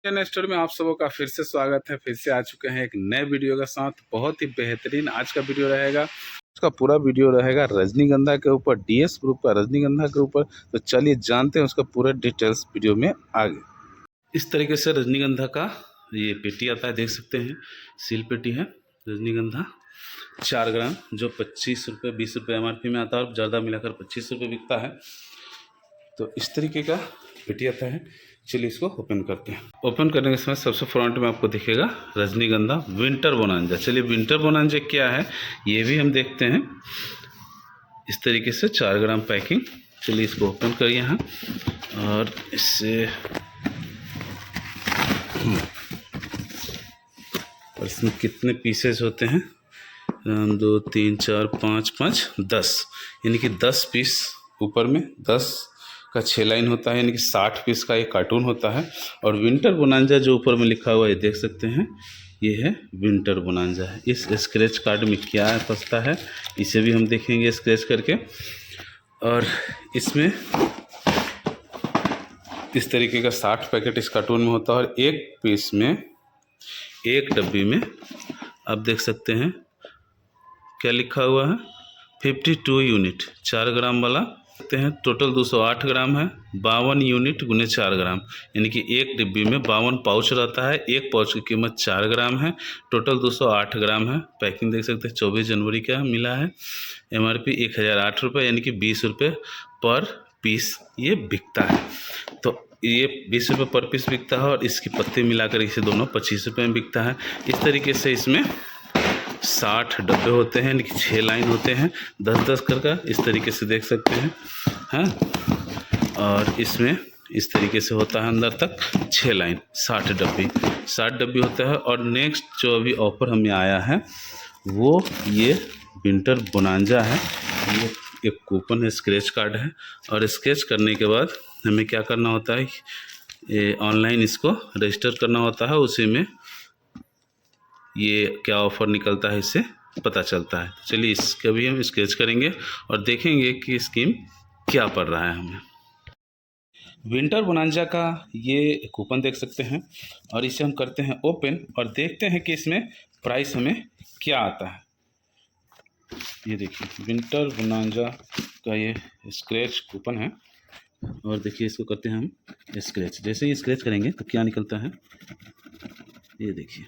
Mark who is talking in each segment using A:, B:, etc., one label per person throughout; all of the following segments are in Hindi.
A: इंडियन स्टोर में आप सबों का फिर से स्वागत है। फिर से आ चुके हैं एक नए वीडियो के साथ। बहुत ही बेहतरीन आज का वीडियो रहेगा। उसका पूरा वीडियो रहेगा रजनीगंधा के ऊपर, डीएस ग्रुप का रजनीगंधा के ऊपर। तो चलिए जानते हैं उसका पूरा डिटेल्स वीडियो में आगे। इस तरीके से रजनीगंधा का ये पेटी आता है, देख सकते हैं सील पेटी है। रजनीगंधा 4 ग्राम जो 25 रुपये 20 रुपये MRP में आता है और ज़्यादा मिलाकर 25 रुपये बिकता है। तो इस तरीके का पेटी आता है। चलिए इसको ओपन करते हैं। ओपन करने के समय सबसे फ्रंट में आपको दिखेगा रजनीगंधा विंटर बोनांजा। चलिए विंटर बोनांजा क्या है ये भी हम देखते हैं। इस तरीके से 4 ग्राम पैकिंग। चलिए इसको ओपन करिए यहाँ और इससे और इसमें कितने पीसेस होते हैं 2 3 4 5 5 10, यानी कि 10 पीस ऊपर में 10 का 6 लाइन होता है, यानी कि 60 पीस का एक कार्टून होता है। और विंटर बोनांजा जो ऊपर में लिखा हुआ है देख सकते हैं, ये है विंटर बोनांजा है। इस स्क्रैच कार्ड में क्या फंसता है इसे भी हम देखेंगे स्क्रैच करके। और इसमें इस तरीके का 60 पैकेट इस कार्टून में होता है और एक पीस में एक डब्बी में आप देख सकते हैं क्या लिखा हुआ है 52 यूनिट 4 ग्राम वाला देखते हैं। टोटल 208 ग्राम है। 52 यूनिट गुने 4 ग्राम, यानी कि एक डिब्बी में 52 पाउच रहता है। एक पाउच की कीमत 4 ग्राम है। टोटल 208 ग्राम है। पैकिंग देख सकते हैं 24 जनवरी का मिला है। MRP 1008 रुपये, यानी कि 20 रुपये पर पीस ये बिकता है। तो ये 20 रुपये पर पीस बिकता है और इसकी पत्ती मिलाकर इसे दोनों 25 रुपये में बिकता है। इस तरीके से इसमें 60 डब्बे होते हैं, यानी कि 6 लाइन होते हैं 10-10 कर का। इस तरीके से देख सकते हैं हाँ। और इसमें इस तरीके से होता है अंदर तक 6 लाइन 60 डब्बी होता है। और नेक्स्ट जो अभी ऑफर हमें आया है वो ये विंटर बोनांजा है। ये एक कूपन है, स्क्रैच कार्ड है। और स्क्रैच करने के बाद हमें क्या करना होता है, ये ऑनलाइन इसको रजिस्टर करना होता है। उसी में ये क्या ऑफ़र निकलता है इससे पता चलता है। चलिए इसका भी हम स्केच करेंगे और देखेंगे कि स्कीम क्या पड़ रहा है हमें। विंटर बोनांजा का ये कूपन देख सकते हैं और इसे हम करते हैं ओपन और देखते हैं कि इसमें प्राइस हमें क्या आता है। ये देखिए विंटर बोनांजा का ये स्क्रैच कूपन है और देखिए इसको करते हैं हम स्क्रैच। जैसे ही स्क्रैच करेंगे तो क्या निकलता है ये देखिए,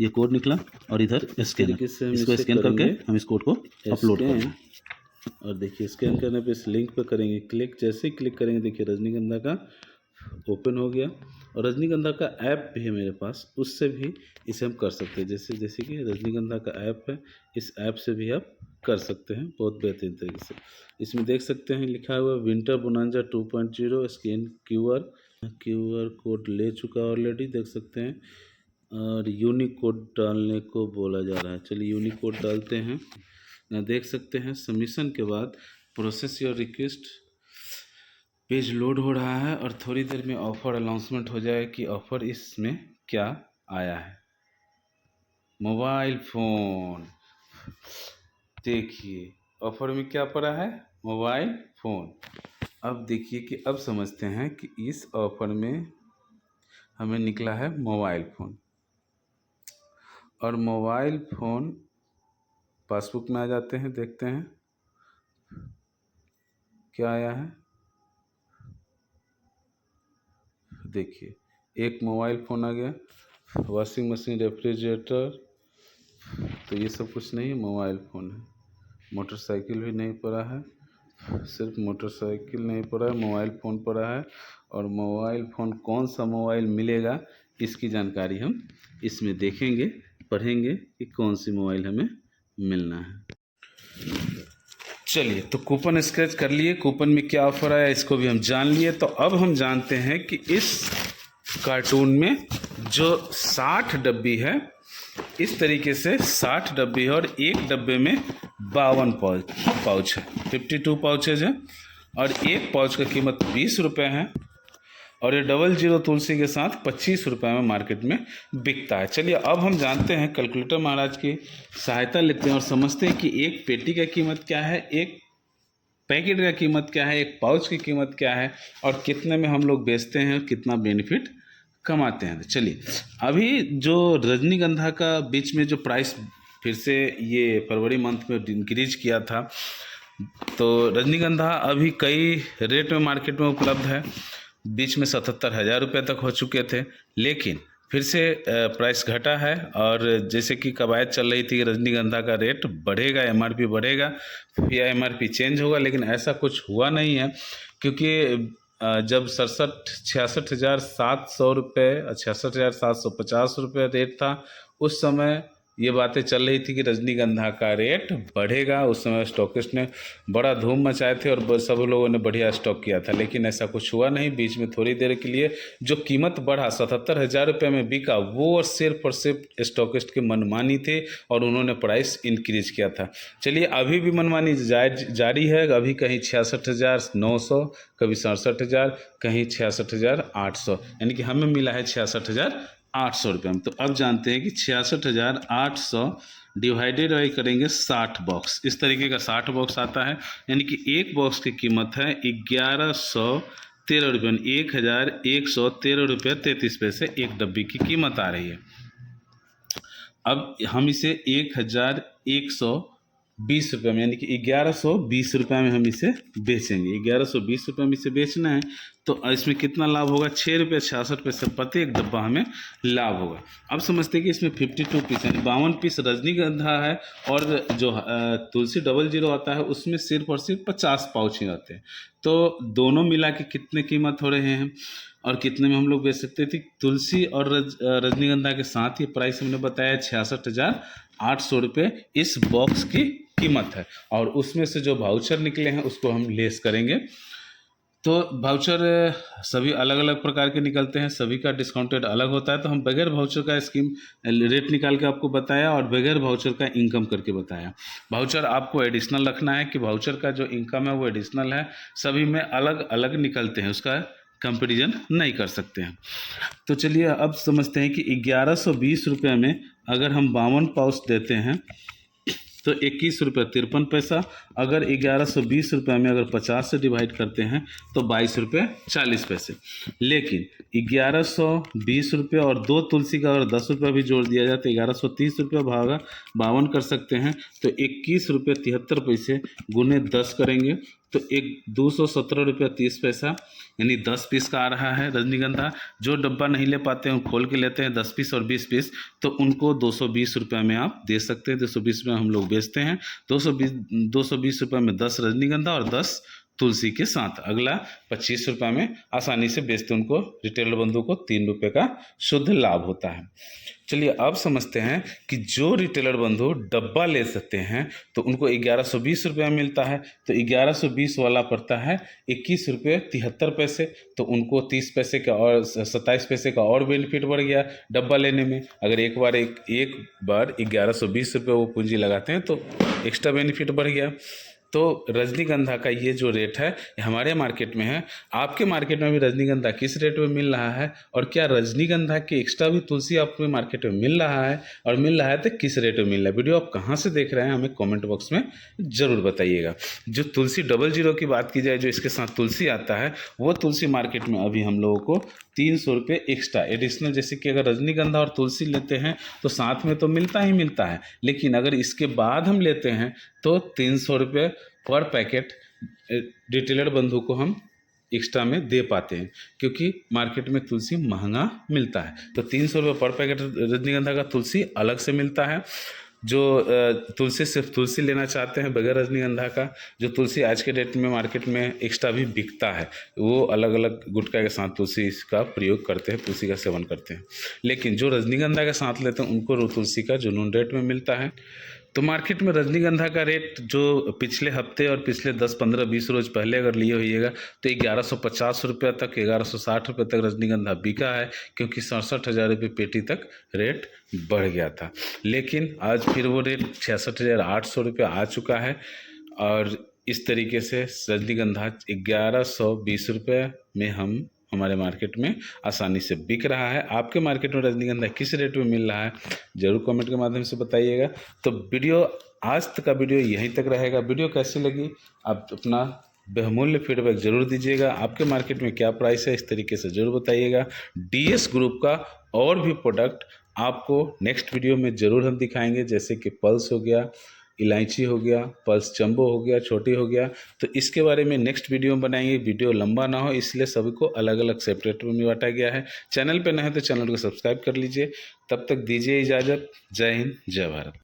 A: ये कोड निकला और इधर स्कैन, इसको स्कैन करके हम इस कोड को अपलोड करेंगे। और देखिए स्कैन करने पे इस लिंक पे करेंगे क्लिक। जैसे ही क्लिक करेंगे देखिए रजनीगंधा का ओपन हो गया। और रजनीगंधा का ऐप भी है मेरे पास, उससे भी इसे हम कर सकते हैं। जैसे कि रजनीगंधा का ऐप है, इस ऐप से भी आप कर सकते हैं बहुत बेहतरीन तरीके से। इसमें देख सकते हैं लिखा हुआ winter bonanza 2.0 scan QR code ले चुका ऑलरेडी, देख सकते हैं। और यूनिक कोड डालने को बोला जा रहा है। चलिए यूनिक कोड डालते हैं। यहाँ देख सकते हैं सबमिशन के बाद process your request page load हो रहा है और थोड़ी देर में ऑफ़र अनाउंसमेंट हो जाए कि ऑफ़र इसमें क्या आया है। मोबाइल फ़ोन, देखिए ऑफ़र में क्या पड़ा है मोबाइल फ़ोन। अब देखिए कि अब समझते हैं कि इस ऑफ़र में हमें निकला है मोबाइल फ़ोन। और मोबाइल फ़ोन पासबुक में आ जाते हैं, देखते हैं क्या आया है। देखिए एक मोबाइल फ़ोन आ गया, वॉशिंग मशीन, रेफ्रिजरेटर, तो ये सब कुछ नहीं, मोबाइल फ़ोन है। मोटरसाइकिल भी नहीं पड़ा है, सिर्फ मोटरसाइकिल नहीं पड़ा है, मोबाइल फ़ोन पड़ा है। और मोबाइल फ़ोन कौन सा मोबाइल मिलेगा इसकी जानकारी हम इसमें देखेंगे, पढ़ेंगे कि कौन सी मोबाइल हमें मिलना है। चलिए तो कूपन स्क्रैच कर लिए, कूपन में क्या ऑफर आया इसको भी हम जान लिए। तो अब हम जानते हैं कि इस कार्टून में जो 60 डब्बी है, इस तरीके से 60 डब्बी है और एक डब्बे में 52 पाउच है, 52 पाउचेज है। और एक पाउच का कीमत 20 रुपये है और ये 00 तुलसी के साथ 25 रुपये में मार्केट में बिकता है। चलिए अब हम जानते हैं, कैलकुलेटर महाराज की सहायता लेते हैं और समझते हैं कि एक पेटी का कीमत क्या है, एक पैकेट का कीमत क्या है, एक पाउच की कीमत क्या है और कितने में हम लोग बेचते हैं और कितना बेनिफिट कमाते हैं। तो चलिए, अभी जो रजनीगंधा का बीच में जो प्राइस फिर से ये फरवरी मंथ में इंक्रीज किया था, तो रजनीगंधा अभी कई रेट में मार्केट में उपलब्ध है। बीच में 77,000 रुपये तक हो चुके थे, लेकिन फिर से प्राइस घटा है। और जैसे कि कवायद चल रही थी कि रजनीगंधा का रेट बढ़ेगा, एमआरपी बढ़ेगा या एमआरपी चेंज होगा, लेकिन ऐसा कुछ हुआ नहीं है। क्योंकि जब 66,700 रुपये, 66,750 रुपये रेट था, उस समय ये बातें चल रही थी कि रजनीगंधा का रेट बढ़ेगा। उस समय स्टॉकिस्ट ने बड़ा धूम मचाए थे और सब लोगों ने बढ़िया स्टॉक किया था, लेकिन ऐसा कुछ हुआ नहीं। बीच में थोड़ी देर के लिए जो कीमत बढ़ा 77,000 रुपये में बिका, वो सिर्फ और सिर्फ स्टॉकिस्ट की मनमानी थे और उन्होंने प्राइस इंक्रीज किया था। चलिए, अभी भी मनमानी जारी है। अभी कहीं 66,900, कभी 67,000, कहीं 66,800, यानी कि हमें मिला है 66,800 रुपये में। तो अब जानते हैं कि 66,800 डिवाइडेड बाई करेंगे 60 बॉक्स। इस तरीके का 60 बॉक्स आता है, यानी कि एक बॉक्स की कीमत है 1113 रुपये, 1113 रुपये 33 पैसे एक डब्बी की कीमत आ रही है। अब हम इसे 1120 रुपये में, यानी कि 1120 रुपये में हम इसे बेचेंगे। 1120 रुपये में इसे बेचना है, तो इसमें कितना लाभ होगा? 6 रुपये 66 पैसे प्रत्येक डब्बा हमें लाभ होगा। अब समझते हैं कि इसमें 52 पीस यानी 52 पीस रजनीगंधा है, और जो तुलसी 00 आता है उसमें सिर्फ और सिर्फ 50 पाउच ही आते हैं। तो दोनों मिला के कितने कीमत हो रहे हैं और कितने में हम लोग बेच सकते थे? तुलसी और रजनीगंधा के साथ ये प्राइस हमने बताया 66,800 रुपये इस बॉक्स की कीमत है। और उसमें से जो वाउचर निकले हैं उसको हम लेस करेंगे। तो वाउचर सभी अलग अलग प्रकार के निकलते हैं, सभी का डिस्काउंटेड अलग होता है। तो हम बगैर वाउचर का स्कीम रेट निकाल के आपको बताया और बगैर वाउचर का इनकम करके बताया। वाउचर आपको एडिशनल रखना है कि वाउचर का जो इनकम है वो एडिशनल है, सभी में अलग अलग निकलते हैं, उसका कंपेरिजन नहीं कर सकते हैं। तो चलिए अब समझते हैं कि 1120 रुपये में अगर हम 52 पाउच देते हैं तो 21 रुपये 53 पैसा। अगर 1120 रुपये में अगर 50 से डिवाइड करते हैं तो 22 रुपये 40 पैसे। लेकिन 1120 रुपये और 2 तुलसी का अगर 10 रुपये भी जोड़ दिया जाए तो 1130 रुपये भागा 52 कर सकते हैं। तो 21 रुपये 73 पैसे गुने 10 करेंगे तो 217 रुपये 30 पैसा, यानी 10 पीस का आ रहा है रजनीगंधा। जो डब्बा नहीं ले पाते हैं खोल के लेते हैं 10 पीस और 20 पीस, तो उनको 220 रुपये में आप दे सकते हैं। 220 में हम लोग बेचते हैं। 220 रुपये में 10 रजनीगंधा और 10 तुलसी के साथ। अगला 25 रुपये में आसानी से बेचते, उनको रिटेलर बंधु को 3 रुपये का शुद्ध लाभ होता है। चलिए अब समझते हैं कि जो रिटेलर बंधु डब्बा ले सकते हैं तो उनको 1120 रुपये मिलता है। तो 1120 वाला पड़ता है 21 रुपये 73 पैसे, तो उनको 30 पैसे का और 27 पैसे का और बेनिफिट बढ़ गया डब्बा लेने में। अगर एक बार 1120 रुपये वो पूंजी लगाते हैं तो एक्स्ट्रा बेनिफिट बढ़ गया। तो रजनीगंधा का ये जो रेट है हमारे मार्केट में है। आपके मार्केट में भी रजनीगंधा किस रेट में मिल रहा है, और क्या रजनीगंधा के एक्स्ट्रा भी तुलसी आपके मार्केट में मिल रहा है, और मिल रहा है तो किस रेट में मिल रहा है? वीडियो आप कहाँ से देख रहे हैं हमें कमेंट बॉक्स में ज़रूर बताइएगा। जो तुलसी 00 की बात की जाए, जो इसके साथ तुलसी आता है, वो तुलसी मार्केट में अभी हम लोगों को 300 रुपये एक्स्ट्रा एडिशनल, जैसे कि अगर रजनीगंधा और तुलसी लेते हैं तो साथ में तो मिलता ही मिलता है, लेकिन अगर इसके बाद हम लेते हैं तो 300 रुपये पर पैकेट रिटेलर बंधु को हम एक्स्ट्रा में दे पाते हैं, क्योंकि मार्केट में तुलसी महंगा मिलता है। तो 300 रुपये पर पैकेट रजनीगंधा का तुलसी अलग से मिलता है। जो तुलसी सिर्फ तुलसी लेना चाहते हैं बगैर रजनीगंधा का, जो तुलसी आज के डेट में मार्केट में एक्स्ट्रा भी बिकता है, वो अलग अलग गुटखा के साथ तुलसी का प्रयोग करते हैं, तुलसी का सेवन करते हैं। लेकिन जो रजनीगंधा के साथ लेते हैं उनको तुलसी का जुनून रेट में मिलता है। तो मार्केट में रजनीगंधा का रेट जो पिछले हफ्ते और पिछले 10, 15, 20 रोज़ पहले अगर लिए होइएगा तो 1150 रुपये तक, 1160 रुपये तक रजनीगंधा बिका है, क्योंकि 67,000 रुपये पेटी तक रेट बढ़ गया था। लेकिन आज फिर वो रेट 66,800 रुपये आ चुका है, और इस तरीके से रजनीगंधा 1120 रुपये में हमारे मार्केट में आसानी से बिक रहा है। आपके मार्केट में रजनीगंधा किस रेट में मिल रहा है ज़रूर कमेंट के माध्यम से बताइएगा। तो वीडियो आज तक का वीडियो यहीं तक रहेगा। वीडियो कैसी लगी आप अपना बहुमूल्य फीडबैक जरूर दीजिएगा। आपके मार्केट में क्या प्राइस है इस तरीके से जरूर बताइएगा। डीएस ग्रुप का और भी प्रोडक्ट आपको नेक्स्ट वीडियो में ज़रूर हम दिखाएंगे, जैसे कि पल्स हो गया, इलायची हो गया, पल्स जंबो हो गया, छोटी हो गया। तो इसके बारे में नेक्स्ट वीडियो में बनाएंगे। वीडियो लंबा ना हो इसलिए सभी को अलग अलग सेपरेट में बांटा गया है। चैनल पे नए हैं तो चैनल को सब्सक्राइब कर लीजिए। तब तक दीजिए इजाज़त। जय हिंद, जय भारत।